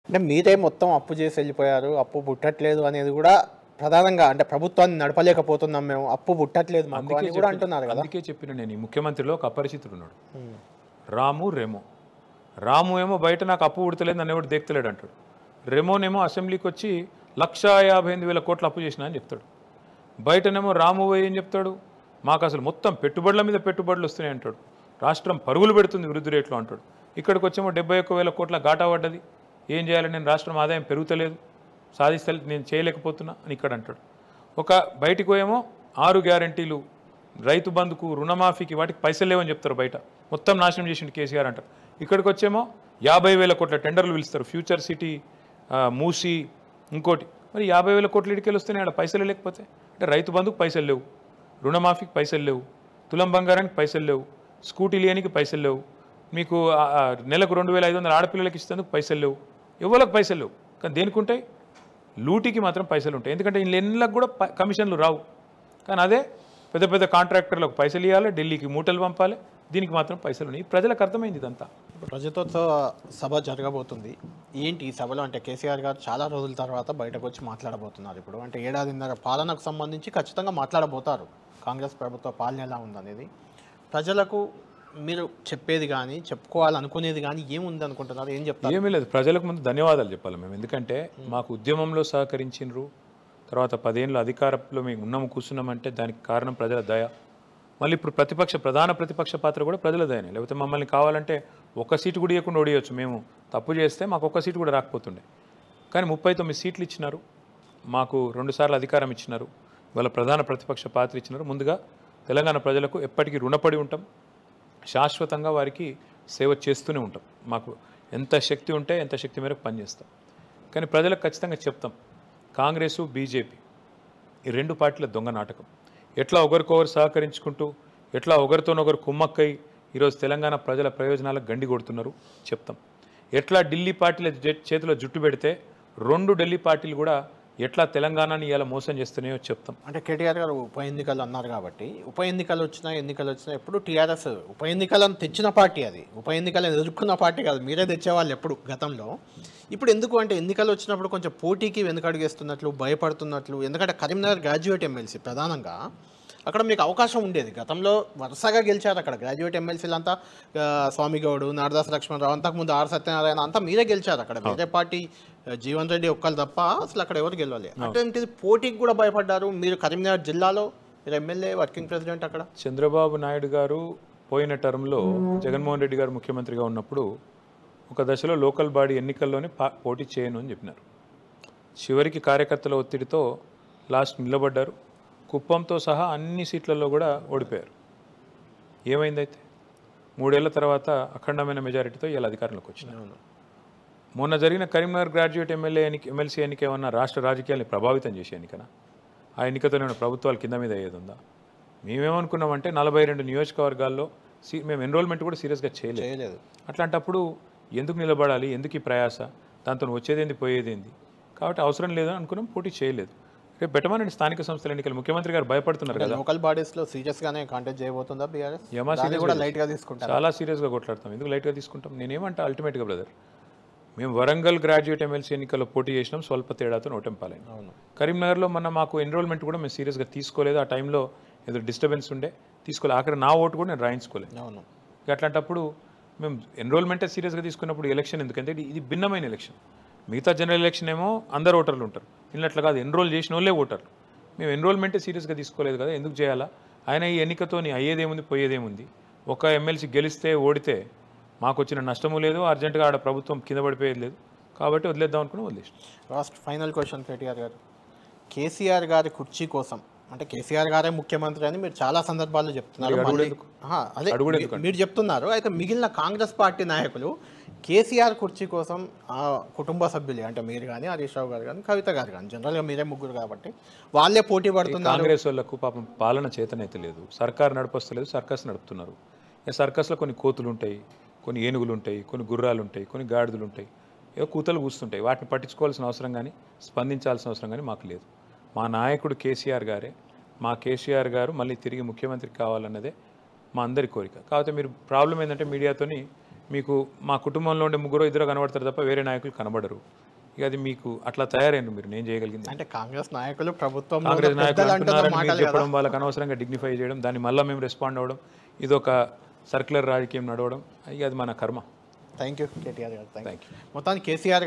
అంటే మీరే మొత్తం అప్పు చేసి వెళ్ళిపోయారు, అప్పు పుట్టట్లేదు అనేది కూడా ప్రధానంగా అంటే ప్రభుత్వాన్ని నడపలేకపోతున్నాం మేము, అప్పు పుట్టట్లేదు మాకు అని కూడా అంటున్నారు కదా. అందుకే చెప్పిన నేను ఈ ముఖ్యమంత్రిలో ఒక అపరిచితుడు ఉన్నాడు, ఉమ్, రాము రెమో. రాము ఏమో బయట నాకు అప్పు పుడతలేదు నన్ను ఎవడు దేక్తలేడు అంటాడు. రెమోనేమో అసెంబ్లీకి వచ్చి 1,58,000 కోట్ల అప్పు చేసిన అని చెప్తాడు. బయటనేమో రాము పోయి ఏం చెప్తాడు, మాకు అసలు మొత్తం పెట్టుబడుల మీద పెట్టుబడులు వస్తున్నాయి అంటాడు, రాష్ట్రం పరుగులు పెడుతుంది వృద్ధి రేట్లో అంటాడు. ఇక్కడికి వచ్చేమో 71,000 కోట్ల గాటా పడ్డది, ఏం చేయాలి నేను, రాష్ట్రం ఆదాయం పెరుగుతలేదు, సాధిస్తలేదు, నేను చేయలేకపోతున్నా అని ఇక్కడ అంటాడు. ఒక బయటికి పోయేమో 6 గ్యారంటీలు, రైతు బంధుకు, రుణమాఫీకి, వాటికి పైసలు లేవని చెప్తారు, బయట మొత్తం నాశనం చేసిండు కేసీఆర్ అంటారు. ఇక్కడికి వచ్చేమో 50,000 కోట్ల టెండర్లు పిలుస్తారు, ఫ్యూచర్ సిటీ, మూసి, ఇంకోటి. మరి 50,000 కోట్ల ఇడికెళ్ళి వస్తున్నాయి, ఆడ పైసలు లేకపోతే. అంటే రైతు బంధుకు పైసలు లేవు, రుణమాఫీకి పైసలు లేవు, తులం బంగారానికి పైసలు లేవు, స్కూటీ లేనికి పైసలు లేవు, మీకు నెలకు 2,500 ఆడపిల్లలకి ఇస్తేందుకు పైసలు లేవు, ఎవరికి పైసలు లేవు. కానీ దేనికి ఉంటాయి, లూటీకి మాత్రం పైసలు ఉంటాయి. ఎందుకంటే ఇళ్ళకి కూడా కమిషన్లు రావు. కానీ అదే పెద్ద పెద్ద కాంట్రాక్టర్లకు పైసలు ఇవ్వాలి, ఢిల్లీకి మూటలు పంపాలి, దీనికి మాత్రం పైసలు ఉన్నాయి. ప్రజలకు అర్థమైంది ఇదంతా. ప్రజాతోత్సవ సభ జరగబోతుంది. ఏంటి ఈ సభలో అంటే కేసీఆర్ గారు చాలా రోజుల తర్వాత బయటకు వచ్చి మాట్లాడబోతున్నారు. ఇప్పుడు అంటే ఏడాదిన్నర పాలనకు సంబంధించి ఖచ్చితంగా మాట్లాడబోతారు, కాంగ్రెస్ ప్రభుత్వ పాలన ఎలా ఉందనేది. ప్రజలకు మీరు చెప్పేది కానీ చెప్పుకోవాలనుకునేది కానీ ఏముంది అనుకుంటున్నారు, ఏం చెప్తారు? ఏమీ లేదు, ప్రజలకు ముందు ధన్యవాదాలు చెప్పాలి మేము. ఎందుకంటే మాకు ఉద్యమంలో సహకరించినరు, తర్వాత 10 ఏళ్ళు అధికారంలో మేము ఉన్నాము కూర్చున్నామంటే దానికి కారణం ప్రజల దయ. మళ్ళీ ఇప్పుడు ప్రధాన ప్రతిపక్ష పాత్ర కూడా ప్రజల దయనే. లేకపోతే మమ్మల్ని కావాలంటే ఒక్క సీటు కూడా ఇవ్వకుండా ఓడియొచ్చు, మేము తప్పు చేస్తే మాకు ఒక్క సీటు కూడా రాకపోతుండే. కానీ 39 సీట్లు ఇచ్చినారు, మాకు 2 సార్లు అధికారం ఇచ్చినారు, వాళ్ళ ప్రధాన ప్రతిపక్ష పాత్ర ఇచ్చినారు. ముందుగా తెలంగాణ ప్రజలకు ఎప్పటికీ రుణపడి ఉంటాం, శాశ్వతంగా వారికి సేవ చేస్తూనే ఉంటాం. మాకు ఎంత శక్తి ఉంటే ఎంత శక్తి మేరకు పనిచేస్తాం. కానీ ప్రజలకు ఖచ్చితంగా చెప్తాం, కాంగ్రెసు బీజేపీ ఈ 2 పార్టీల దొంగ నాటకం. ఎట్లా ఒకరికొకరు సహకరించుకుంటూ, ఎట్లా ఒకరితోనొకరు కుమ్మక్కై ఈరోజు తెలంగాణ ప్రజల ప్రయోజనాలకు గండి కొడుతున్నారు చెప్తాం. ఎట్లా ఢిల్లీ పార్టీల చేతిలో జుట్టు పెడితే 2 ఢిల్లీ పార్టీలు కూడా ఎట్లా తెలంగాణని ఇలా మోసం చేస్తున్నాయో చెప్తాం. అంటే కేటీఆర్ గారు ఉప ఎన్నికలు అన్నారు కాబట్టి, ఉప ఎన్నికలు వచ్చినా ఎప్పుడు టీఆర్ఎస్ ఉప ఎన్నికలను తెచ్చిన పార్టీ, అది ఉప ఎన్నికలను ఎదుర్కొన్న పార్టీ కాదు, మీరే తెచ్చేవాళ్ళు ఎప్పుడు గతంలో. ఇప్పుడు ఎందుకు అంటే ఎన్నికలు వచ్చినప్పుడు కొంచెం పోటీకి వెనుకడుగేస్తున్నట్లు, భయపడుతున్నట్లు. ఎందుకంటే కరీంనగర్ గ్రాడ్యుయేట్ ఎమ్మెల్సీ ప్రధానంగా అక్కడ మీకు అవకాశం ఉండేది, గతంలో వరుసగా గెలిచారు అక్కడ గ్రాడ్యుయేట్ ఎమ్మెల్సీలంతా. స్వామిగౌడు, నారదాస్ లక్ష్మణరావు, అంతకుముందు ఆర్ సత్యనారాయణ, అంతా మీరే గెలిచారు అక్కడ. వేరే పార్టీ జీవన్ రెడ్డి ఒక్కరు తప్ప అసలు అక్కడ ఎవరు గెలవాలి. అటువంటిది పోటీకి కూడా భయపడ్డారు మీరు. కరీంనగర్ జిల్లాలో మీరు ఎమ్మెల్యే, వర్కింగ్ ప్రెసిడెంట్ అక్కడ. చంద్రబాబు నాయుడు గారు పోయిన టర్మ్లో జగన్మోహన్ రెడ్డి గారు ముఖ్యమంత్రిగా ఉన్నప్పుడు ఒక దశలో లోకల్ బాడీ ఎన్నికల్లోనే పోటీ చేయను అని చెప్పినారు. చివరికి కార్యకర్తల ఒత్తిడితో లాస్ట్ నిలబడ్డారు. కుప్పంతో సహా అన్ని సీట్లలో కూడా ఓడిపోయారు. ఏమైందైతే 3 ఏళ్ల తర్వాత అఖండమైన మెజారిటీతో ఇలా అధికారంలోకి వచ్చినారు. మొన్న జరిగిన కరీంనగర్ గ్రాడ్యుయేట్ ఎమ్మెల్సీ ఎన్నిక ఏమన్నా రాష్ట్ర రాజకీయాల్ని ప్రభావితం చేసే ఎన్నికనా? ఆ ఎన్నికతో నేను ప్రభుత్వాలు కింద మీద అయ్యేది ఉందా? మేమేమనుకున్నామంటే 42 నియోజకవర్గాల్లో మేము ఎన్రోల్మెంట్ కూడా సీరియస్గా చేయలేదు. అట్లాంటప్పుడు ఎందుకు నిలబడాలి, ఎందుకు ఈ ప్రయాస, దాంతో వచ్చేదేంది పోయేదేంది? కాబట్టి అవసరం లేదని అనుకున్నాం, పోటీ చేయలేదు. రేపు బెటమని స్థానిక సంస్థల ఎన్నికలు ముఖ్యమంత్రి గారు భయపడుతున్నారు కదా. లోకల్ బాడీస్లో సీరియస్గానే కాంటాక్ట్ చేయబోతుందా బీఆర్ఎస్? లైట్గా తీసుకుంటాం, చాలా సీరియస్గా కొట్లాడతాం. ఎందుకు లైట్గా తీసుకుంటాం? నేనేమంటే అల్టిమేట్గా బ్రదర్, మేము వరంగల్ గ్రాడ్యుయేట్ ఎమ్మెల్సీ ఎన్నికల్లో పోటీ చేసినాం, స్వల్ప తేడాతో ఓటంపాలైంది. కరీంనగర్లో మాకు ఎన్రోల్మెంట్ కూడా మేము సీరియస్గా తీసుకోలేదు. ఆ టైంలో ఏదో డిస్టర్బెన్స్ ఉండే, తీసుకోలేదు. అక్కడ నా ఓటు కూడా నేను రాయించుకోలేదు. అట్లాంటప్పుడు మేము ఎన్రోల్మెంటే సీరియస్గా తీసుకున్నప్పుడు ఎలక్షన్ ఎందుకంటే ఇది భిన్నమైన ఎలక్షన్. మిగతా జనరల్ ఎలక్షన్ ఏమో అందరు ఓటర్లు ఉంటారు, ఇన్నట్లా కాదు, ఎన్రోల్ చేసిన వాళ్ళే ఓటర్లు. మేము ఎన్రోల్మెంటే సీరియస్గా తీసుకోలేదు కదా, ఎందుకు చేయాలా? ఆయన ఈ ఎన్నికతో అయ్యేదేముంది పోయేదేముంది? ఒక ఎమ్మెల్సీ గెలిస్తే ఓడితే మాకు వచ్చిన నష్టము లేదు, అర్జెంటుగా ఆడ ప్రభుత్వం కింద పడిపోయేది లేదు. కాబట్టి వదిలేద్దాం అనుకుని వదిలేసి. లాస్ట్ ఫైనల్ క్వశ్చన్ కేటీఆర్ గారు, కేసీఆర్ గారి కుర్చీ కోసం, అంటే కేసీఆర్ గారే ముఖ్యమంత్రి అని మీరు చాలా సందర్భాల్లో చెప్తున్నారు, అదే మీరు చెప్తున్నారు. అయితే మిగిలిన కాంగ్రెస్ పార్టీ నాయకులు కేసీఆర్ కుర్చీ కోసం ఆ కుటుంబ సభ్యులే, అంటే మీరు కానీ హరీష్ రావు గారు కానీ కవిత గారు కానీ, జనరల్గా మీరే ముగ్గురు కాబట్టి వాళ్ళే పోటీ పడుతున్నారు. కాంగ్రెస్ వాళ్ళకు పాపం పాలన చేతనైతే లేదు, సర్కారు నడిపొస్తలేదు, సర్కస్ నడుపుతున్నారు. సర్కస్లో కొన్ని కోతులు ఉంటాయి, కొన్ని ఏనుగులు ఉంటాయి, కొన్ని గుర్రాలు ఉంటాయి, కొన్ని గాడిదలు ఉంటాయి, ఏదో కూతలు కూస్తుంటాయి. వాటిని పట్టించుకోవాల్సిన అవసరం కానీ స్పందించాల్సిన అవసరం కానీ మాకు లేదు. మా నాయకుడు కేసీఆర్ గారే, మా కేసీఆర్ గారు మళ్ళీ తిరిగి ముఖ్యమంత్రి కావాలన్నదే మా అందరి కోరిక. కాకపోతే మీరు ప్రాబ్లం ఏంటంటే మీడియాతోని మీకు మా కుటుంబంలో ఉండే ముగ్గురు ఇద్దరు కనబడతారు తప్ప వేరే నాయకులు కనబడరు. ఇక అది మీకు అట్లా తయారైన మీరు నేను చేయగలిగింది. అంటే కాంగ్రెస్ నాయకులు ప్రభుత్వం కాంగ్రెస్ నాయకులు అంటున్నారని మీరు చెప్పడం వాళ్ళకి అనవసరంగా డిగ్నిఫై చేయడం, దాన్ని మళ్ళీ మేము రెస్పాండ్ అవ్వడం, ఇది ఒక సర్క్యులర్ రాజకీయం నడవడం, ఇక అది మన కర్మ. థ్యాంక్ యూ కేటీఆర్ గారు. Thank you. మొత్తానికి కేసీఆర్